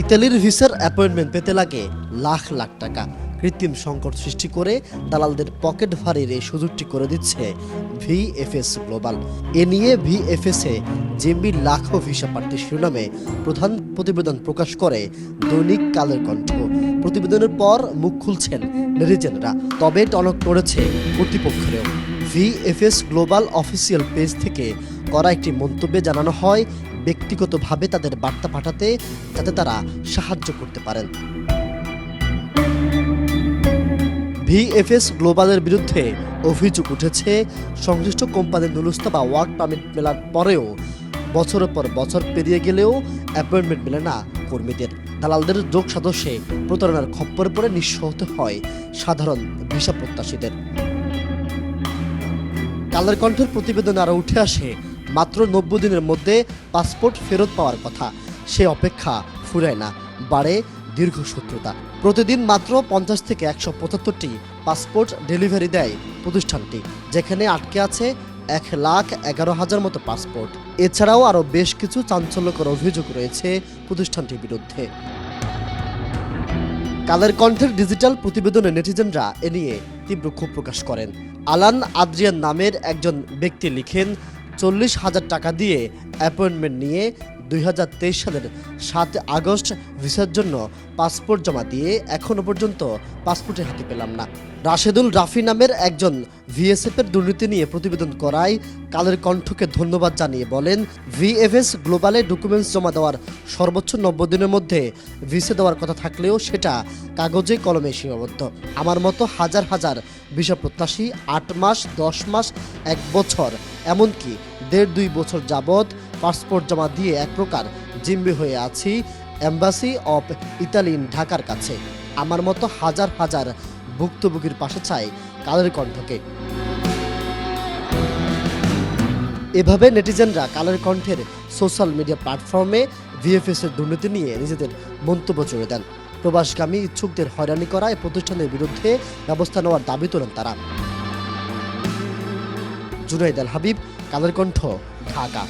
ইতালির ভিসার অ্যাপয়েন্টমেন্ট পেতে লাগে লাখ লাখ টাকা। কৃত্রিম সংকট সৃষ্টি করে দালালদের পকেট ভারীর এই সুযোগটি করে দিচ্ছে ভিএফএস গ্লোবাল। এ নিয়ে ভিএফএসে জিম্বি লাখো ভিসা প্রার্থী শিরোনামে প্রধান প্রতিবেদন প্রকাশ করে দৈনিক কালের কণ্ঠ। প্রতিবেদনের পর মুখ খুলছেন নেটিজেনরা, তবে টনক নড়েছে কর্তৃপক্ষেরও। ভিএফএস গ্লোবাল অফিসিয়াল পেজ থেকে করা একটি মন্তব্যে জানানো হয়, ব্যক্তিগতভাবে তাদের বার্তা পাঠাতে যাতে তারা সাহায্য করতে পারেন। ভিএফএস গ্লোবালের বিরুদ্ধে অভিযোগ উঠেছে, সংশ্লিষ্ট কোম্পানির নুলুস্তা বা ওয়ার্ক পারমিট মেলার পরেও বছরের পর বছর পেরিয়ে গেলেও অ্যাপয়েন্টমেন্ট মেলে না কর্মীদের। দালালদের যোগ সাদস্যে প্রতারণার খপ্পরে পড়ে নিঃস্ব হতে হয় সাধারণ ভিসা প্রত্যাশীদের। কালের কণ্ঠের প্রতিবেদনে আরও উঠে আসে, মাত্র 90 দিনের মধ্যে পাসপোর্ট ফেরত পাওয়ার কথা, সে অপেক্ষা ফুরায় না, বাড়ে দীর্ঘ শত্রুতা। প্রতিদিন মাত্র 50 থেকে 175টি পাসপোর্ট ডেলিভারি দেয় প্রতিষ্ঠানটি, যেখানে আটকে আছে 1,11,000 মতো পাসপোর্ট। এছাড়াও আরও বেশ কিছু চাঞ্চল্যকর অভিযোগ রয়েছে প্রতিষ্ঠানটির বিরুদ্ধে। কালের কণ্ঠের ডিজিটাল প্রতিবেদনে নেটিজেনরা এ নিয়ে তীব্র ক্ষোভ প্রকাশ করেন। আলান আদ্রিয়ান নামের একজন ব্যক্তি লিখেন, 40,000 টাকা দিয়ে অ্যাপয়েন্টমেন্ট নিয়ে 2023 সালের 7 আগস্ট ভিসার জন্য পাসপোর্ট জমা দিয়ে এখনও পর্যন্ত পাসপোর্টের হাতে পেলাম না। রাশেদুল রাফি নামের একজন ভিএসএফের দুর্নীতি নিয়ে প্রতিবেদন করায় কালের কণ্ঠকে ধন্যবাদ জানিয়ে বলেন, ভিএফএস গ্লোবালে ডকুমেন্টস জমা দেওয়ার সর্বোচ্চ 90 দিনের মধ্যে ভিসা দেওয়ার কথা থাকলেও সেটা কাগজে কলমে সীমাবদ্ধ। আমার মতো হাজার হাজার ভিসা প্রত্যাশী 8 মাস, 10 মাস, 1 বছর, এমনকি 1.5-2 বছর যাবৎ পাসপোর্ট জমা দিয়ে এক প্রকার জিম্মি হয়ে আছি এম্বাসি অফ ইতালি ঢাকার কাছে। আমার মতো হাজার হাজার ভুক্তভোগীর পাশে চাই কালের কণ্ঠকে। এভাবে নেটিজেনরা কালের কণ্ঠের সোশ্যাল মিডিয়া প্ল্যাটফর্মে ভিএফএস এর দুর্নীতি নিয়ে নিজেদের মন্তব্য জুড়ে দেন। প্রবাসগামী ইচ্ছুকদের হয়রানি করা এই প্রতিষ্ঠানের বিরুদ্ধে ব্যবস্থা নেওয়ার দাবি তোলেন তারা। জুনাইদ আল হাবিব, কালের কণ্ঠ, ঢাকা।